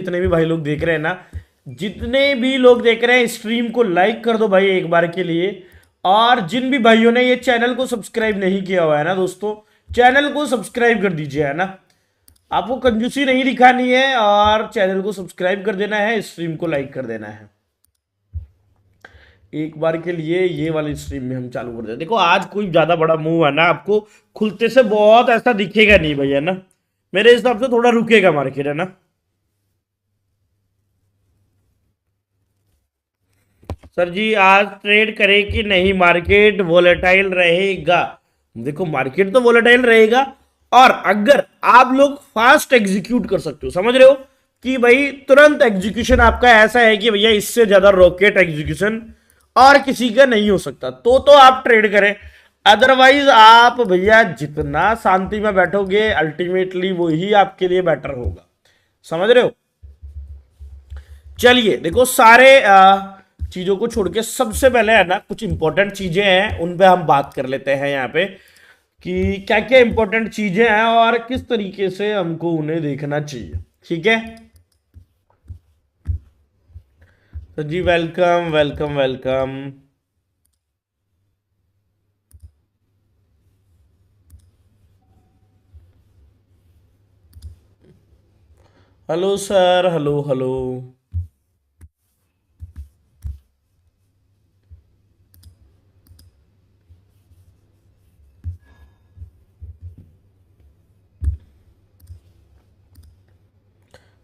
जितने भी भाई लोग देख रहे हैं ना, जितने भी लोग देख रहे हैं स्ट्रीम को लाइक कर दो भाई एक बार के लिए। और जिन भी भाइयों ने ये चैनल को सब्सक्राइब नहीं किया हुआ है ना दोस्तों, चैनल को सब्सक्राइब कर दीजिए, है ना। आपको कंजूसी नहीं दिखानी है और चैनल को सब्सक्राइब कर देना है, स्ट्रीम को लाइक कर देना है। एक बार के लिए ये वाली स्ट्रीम में हम चालू कर देते हैं। देखो आज कोई ज्यादा बड़ा मूव है ना, आपको खुलते से बहुत ऐसा दिखेगा नहीं भैया ना, मेरे हिसाब से थोड़ा रुकेगा मार्केट, है ना। सर जी आज ट्रेड करें कि नहीं, मार्केट वोलेटाइल रहेगा। देखो मार्केट तो वोलेटाइल रहेगा, और अगर आप लोग फास्ट एग्जीक्यूट कर सकते हो, समझ रहे हो कि भाई तुरंत एग्जीक्यूशन आपका ऐसा है कि भैया इससे ज्यादा रॉकेट एग्जीक्यूशन और किसी का नहीं हो सकता, तो आप ट्रेड करें। अदरवाइज आप भैया जितना शांति में बैठोगे अल्टीमेटली वही आपके लिए बेटर होगा, समझ रहे हो। चलिए देखो सारे चीजों को छोड़ के सबसे पहले है ना कुछ इंपॉर्टेंट चीजें हैं उन पे हम बात कर लेते हैं यहाँ पे, कि क्या क्या इंपॉर्टेंट चीजें हैं और किस तरीके से हमको उन्हें देखना चाहिए, ठीक है। तो जी welcome welcome welcome. Hello sir, hello hello.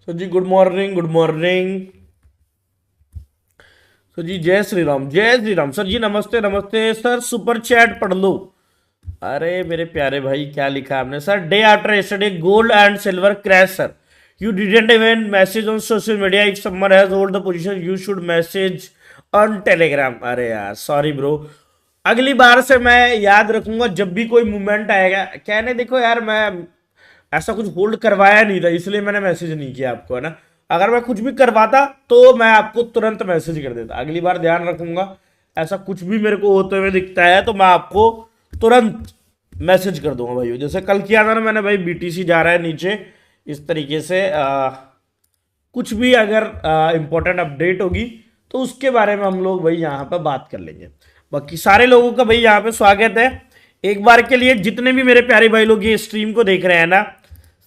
तो जी गुड मॉर्निंग, गुड मॉर्निंग। तो जी जय श्री राम, जय श्री राम। सर जी नमस्ते नमस्ते। सर सुपर चैट पढ़ लो। अरे मेरे प्यारे भाई क्या लिखा आपने sir, day after yesterday gold and silver crash sir, you didn't even message on social media, if someone has hold the position you should message on Telegram. अरे यार सॉरी ब्रो, अगली बार से मैं याद रखूंगा जब भी कोई मूवमेंट आएगा। कहने देखो यार मैं ऐसा कुछ होल्ड करवाया नहीं था इसलिए मैंने मैसेज नहीं किया आपको, है ना। अगर मैं कुछ भी करवाता तो मैं आपको तुरंत मैसेज कर देता। अगली बार ध्यान रखूंगा, ऐसा कुछ भी मेरे को होते हुए दिखता है तो मैं आपको तुरंत मैसेज कर दूंगा भाई। जैसे कल किया था ना मैंने, भाई बीटीसी जा रहा है नीचे, इस तरीके से कुछ भी अगर इंपॉर्टेंट अपडेट होगी तो उसके बारे में हम लोग भाई यहाँ पर बात कर लेंगे। बाकी सारे लोगों का भाई यहाँ पे स्वागत है। एक बार के लिए जितने भी मेरे प्यारे भाई लोग ये स्ट्रीम को देख रहे हैं ना,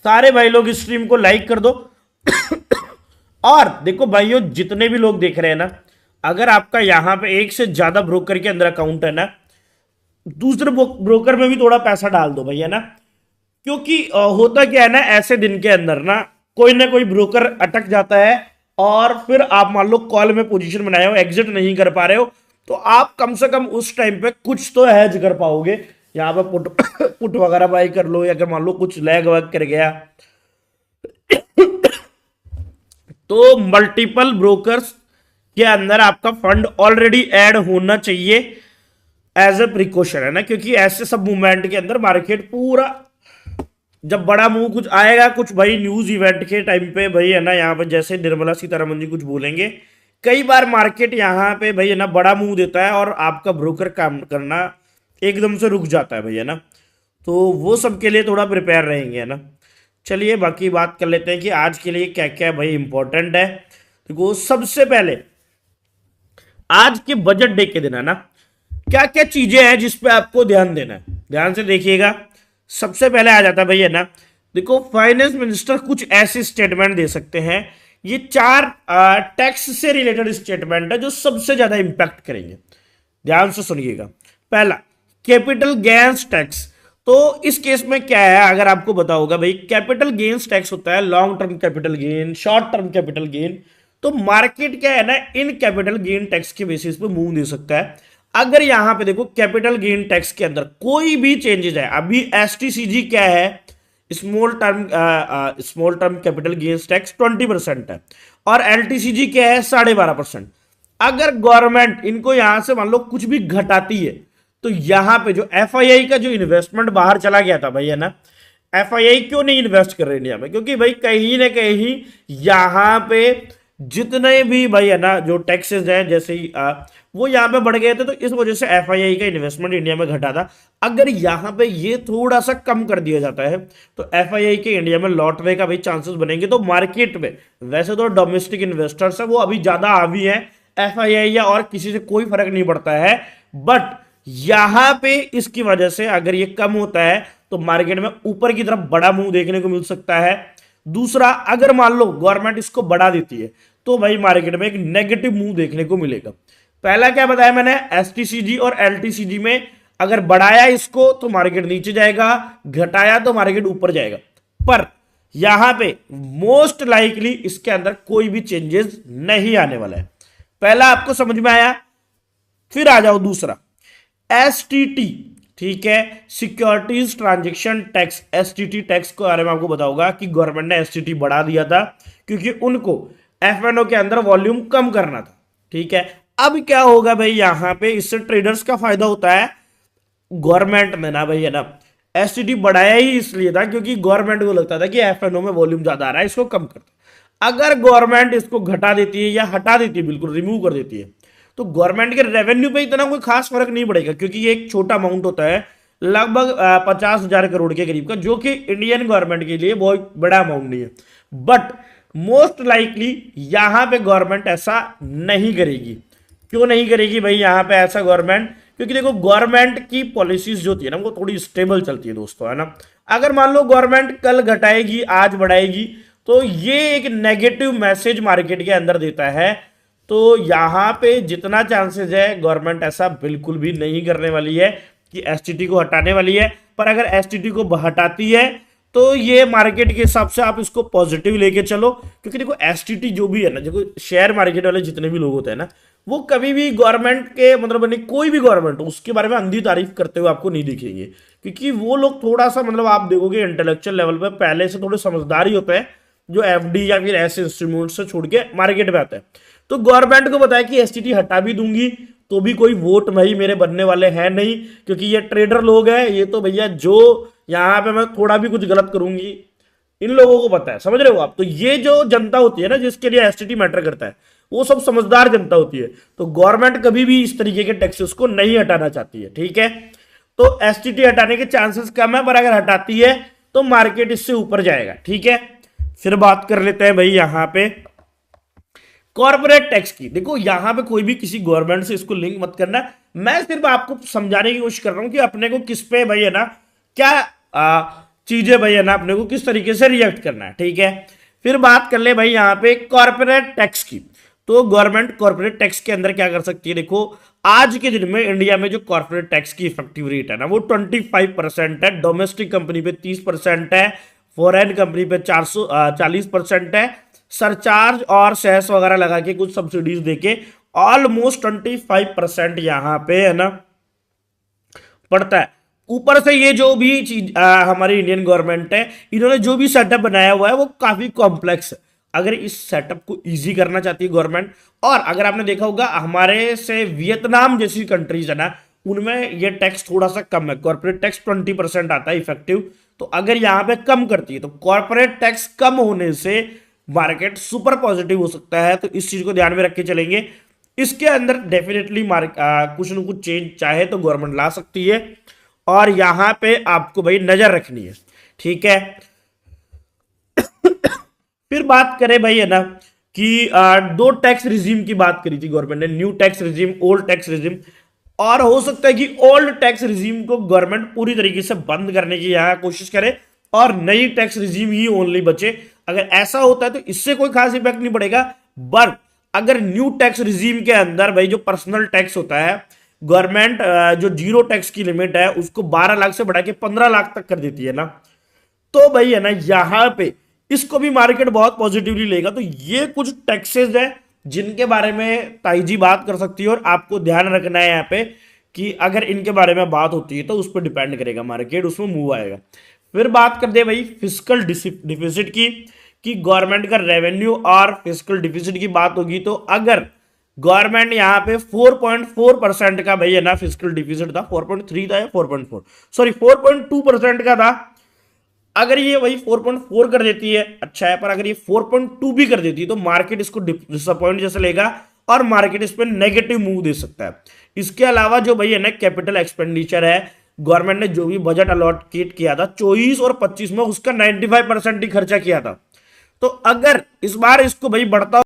सारे भाई लोग इस स्ट्रीम को लाइक कर दो। और देखो भाइयों जितने भी लोग देख रहे हैं ना, अगर आपका यहाँ पे एक से ज्यादा ब्रोकर के अंदर अकाउंट है ना, दूसरे ब्रोकर में भी थोड़ा पैसा डाल दो भैया ना। क्योंकि होता क्या है ना, ऐसे दिन के अंदर ना कोई ब्रोकर अटक जाता है, और फिर आप मान लो कॉल में पोजीशन बनाए हो, एग्जिट नहीं कर पा रहे हो, तो आप कम से कम उस टाइम पे कुछ तो हैज कर पाओगे। यहाँ पे पुट पुट वगैरह बाई कर लो, या अगर मान लो कुछ लैग वैग कर गया तो मल्टीपल ब्रोकर्स के अंदर आपका फंड ऑलरेडी ऐड होना चाहिए एज ए प्रिकॉशन, है ना। क्योंकि ऐसे सब मूवमेंट के अंदर मार्केट पूरा, जब बड़ा मूव कुछ आएगा, कुछ भाई न्यूज इवेंट के टाइम पे भाई है ना, यहाँ पे जैसे निर्मला सीतारमन जी कुछ बोलेंगे, कई बार मार्केट यहाँ पे भाई है ना बड़ा मूव देता है और आपका ब्रोकर काम करना एकदम से रुक जाता है भाई, है ना। तो वो सब के लिए थोड़ा प्रिपेयर रहेंगे, है ना। चलिए बाकी बात कर लेते हैं कि आज के लिए क्या क्या भाई इंपॉर्टेंट है। देखो सबसे पहले आज के बजट डे के दिन है ना, क्या क्या चीजें हैं जिस पे आपको ध्यान देना है, ध्यान से देखिएगा। सबसे पहले आ जाता है भैया ना, देखो फाइनेंस मिनिस्टर कुछ ऐसे स्टेटमेंट दे सकते हैं, ये चार टैक्स से रिलेटेड स्टेटमेंट है जो सबसे ज्यादा इंपैक्ट करेंगे, ध्यान से सुनिएगा। पहला कैपिटल गेन्स टैक्स। तो इस केस में क्या है, अगर आपको पता होगा भाई, कैपिटल गेन्स टैक्स होता है long term capital gain, short term capital gain. तो मार्केट क्या है ना, इन कैपिटल गेन टैक्स के बेसिस पे मूव दे सकता है। अगर यहां पे देखो कैपिटल गेन टैक्स के अंदर कोई भी चेंजेस है, अभी एसटीसीजी क्या है, small term capital gains tax 20% है, और एलटीसीजी क्या है 12.5%। अगर गवर्नमेंट इनको यहां से मान लो कुछ भी घटाती है, तो यहां पे जो एफआईआई का जो इन्वेस्टमेंट बाहर चला गया था भाई, है ना, एफआईआई क्यों नहीं इन्वेस्ट कर रहे इंडिया में, क्योंकि भाई कहीं ना कहीं यहां पे जितने भी भाई है ना जो टैक्सेस हैं, जैसे ही वो यहाँ पे बढ़ गए थे, तो इस वजह से एफआईआई का इन्वेस्टमेंट इंडिया में घटा था। अगर यहाँ पे ये थोड़ा सा कम कर दिया जाता है तो एफआईआई के इंडिया में लौटने का भी चांसेस बनेंगे। तो मार्केट में वैसे तो डोमेस्टिक इन्वेस्टर्स है वो अभी ज्यादा हावी है, एफआईआई या और किसी से कोई फर्क नहीं पड़ता है। बट यहां पे इसकी वजह से अगर ये कम होता है तो मार्केट में ऊपर की तरफ बड़ा मूव देखने को मिल सकता है। दूसरा, अगर मान लो गवर्नमेंट इसको बढ़ा देती है तो भाई मार्केट में एक नेगेटिव मूव देखने को मिलेगा। पहला क्या बताया मैंने, एसटीसीजी और एलटीसीजी में अगर बढ़ाया इसको तो मार्केट नीचे जाएगा, घटाया तो मार्केट ऊपर जाएगा। पर यहां पे मोस्ट लाइकली इसके अंदर कोई भी चेंजेस नहीं आने वाला है। पहला आपको समझ में आया। फिर आ जाओ दूसरा, एसटीटी, ठीक है, securities transaction tax. STT tax के बारे में आपको बताऊंगा कि गवर्नमेंट ने एसटीटी बढ़ा दिया था क्योंकि उनको एफएनओ के अंदर वॉल्यूम कम करना था, ठीक है। अब क्या होगा भाई, यहां पे इससे ट्रेडर्स का फायदा होता है। गवर्नमेंट ने ना भाई है ना एसटीटी बढ़ाया ही इसलिए था क्योंकि गवर्नमेंट को लगता था कि एफएनओ में वॉल्यूम ज्यादा आ रहा है, इसको कम करता। अगर गवर्नमेंट इसको घटा देती है या हटा देती है, बिल्कुल रिमूव कर देती है, तो गवर्नमेंट के रेवेन्यू पे इतना कोई खास फर्क नहीं पड़ेगा क्योंकि ये एक छोटा अमाउंट होता है, लगभग 50,000 करोड़ के करीब का, जो कि इंडियन गवर्नमेंट के लिए बहुत बड़ा अमाउंट नहीं है। बट मोस्ट लाइकली यहां पे गवर्नमेंट ऐसा नहीं करेगी। क्यों नहीं करेगी भाई यहां पे ऐसा गवर्नमेंट? क्योंकि देखो गवर्नमेंट की पॉलिसीज जो होती है ना वो थोड़ी स्टेबल चलती है दोस्तों, है ना। अगर मान लो गवर्नमेंट कल घटाएगी आज बढ़ाएगी तो ये एक नेगेटिव मैसेज मार्केट के अंदर देता है। तो यहां पे जितना चांसेस है गवर्नमेंट ऐसा बिल्कुल भी नहीं करने वाली है कि एसटीटी को हटाने वाली है। पर अगर एसटीटी को हटाती है तो ये मार्केट के हिसाब से आप इसको पॉजिटिव लेके चलो, क्योंकि देखो एसटीटी जो भी है ना, देखो शेयर मार्केट वाले जितने भी लोग होते हैं ना, वो कभी भी गवर्नमेंट के मतलब नहीं, कोई भी गवर्नमेंट हो उसके बारे में अंधी तारीफ करते हुए आपको नहीं दिखेंगे, क्योंकि वो लोग थोड़ा सा मतलब आप देखोगे इंटेलेक्चुअल लेवल पे पहले से थोड़े समझदार ही होते हैं, जो एफडी या फिर ऐसे इंस्ट्रूमेंट से छोड़ के मार्केट में आते हैं। तो गवर्नमेंट को बताया कि एसटीटी हटा भी दूंगी तो भी कोई वोट भाई मेरे बनने वाले हैं नहीं, क्योंकि ये ट्रेडर लोग हैं, ये तो भैया जो यहां पे मैं थोड़ा भी कुछ गलत करूंगी इन लोगों को पता है, समझ रहे हो आप। तो ये जो जनता होती है ना जिसके लिए एसटीटी मैटर करता है, वो सब समझदार जनता होती है। तो गवर्नमेंट कभी भी इस तरीके के टैक्सेस को नहीं हटाना चाहती है, ठीक है। तो एसटीटी हटाने के चांसेस कम है, पर अगर हटाती है तो मार्केट इससे ऊपर जाएगा, ठीक है। फिर बात कर लेते हैं भाई यहां पे कॉर्पोरेट टैक्स की। देखो यहां पे कोई भी किसी गवर्नमेंट से इसको लिंक मत करना, मैं सिर्फ आपको समझाने की कोशिश कर रहा हूं कि अपने को किस पे भाई है ना क्या चीजें भाई है ना अपने को किस तरीके से रिएक्ट करना है, ठीक है। फिर बात कर ले भाई यहां पे कॉर्पोरेट टैक्स की। तो गवर्नमेंट कॉर्पोरेट टैक्स के अंदर क्या कर सकती है, देखो आज के दिन में इंडिया में जो कॉर्पोरेट टैक्स की इफेक्टिव रेट है ना वो 25% है, डोमेस्टिक कंपनी पे 30% है, फॉरेन कंपनी पे 40% है, सरचार्ज और सेस वगैरह लगा के कुछ सब्सिडीज देके ऑलमोस्ट 25% यहां पे है ना पड़ता है। ऊपर से ये जो भी चीज हमारी इंडियन गवर्नमेंट है, इन्होंने जो भी सेटअप बनाया हुआ है वो काफी कॉम्प्लेक्स है। अगर इस सेटअप को इजी करना चाहती है गवर्नमेंट, और अगर आपने देखा होगा हमारे से वियतनाम जैसी कंट्रीज है ना उनमें ये टैक्स थोड़ा सा कम है, कॉर्पोरेट टैक्स 20% आता है इफेक्टिव। तो अगर यहां पे कम करती है तो कॉर्पोरेट टैक्स कम होने से मार्केट सुपर पॉजिटिव हो सकता है। तो इस चीज को ध्यान में रख के चलेंगे। इसके अंदर डेफिनेटली कुछ न कुछ चेंज चाहे तो गवर्नमेंट ला सकती है, और यहां पे आपको भाई नजर रखनी है, ठीक है। फिर बात करें भाई है ना कि दो टैक्स रिजीम की बात करी थी गवर्नमेंट ने, new tax regime, old tax regime. और हो सकता है कि ओल्ड टैक्स रिजीम को गवर्नमेंट पूरी तरीके से बंद करने की यहां कोशिश करे और नई टैक्स रिजीम ही ओनली बचे। अगर ऐसा होता है तो इससे कोई खास इफेक्ट नहीं पड़ेगा। बट अगर न्यू टैक्स रिजीम के अंदर भाई जो पर्सनल टैक्स होता है, गवर्नमेंट जो जीरो टैक्स की लिमिट है उसको 12 लाख से बढ़ा के 15 लाख तक कर देती है ना, तो भाई है ना यहां पे इसको भी मार्केट बहुत पॉजिटिवली लेगा। तो ये कुछ टैक्सेस है जिनके बारे में ताई जी बात कर सकती है, और आपको ध्यान रखना है यहाँ पे कि अगर इनके बारे में बात होती है तो उस पर डिपेंड करेगा मार्केट, उसमें मूव आएगा। फिर बात कर दे भाई फिस्कल डिफिसिट की, कि गवर्नमेंट का रेवेन्यू और फिस्कल डिफिसिट की बात होगी तो अगर गवर्नमेंट यहाँ पे 4.4% का भाई है ना फिस्कल डिफिसिट था, 4.3 था या 4.4, सॉरी 4.2% का था। अगर ये वही 4.4 कर देती है अच्छा है, पर अगर ये 4.2 भी कर देती है तो मार्केट इसको डिसअपॉइंट जैसे लेगा और मार्केट इस पर नेगेटिव मूव दे सकता है। इसके अलावा जो भाई है ना कैपिटल एक्सपेंडिचर है, गवर्नमेंट ने जो भी बजट अलॉकेट किया था 24 और 25 में उसका 95% ही खर्चा किया था। तो अगर इस बार इसको भाई बढ़ता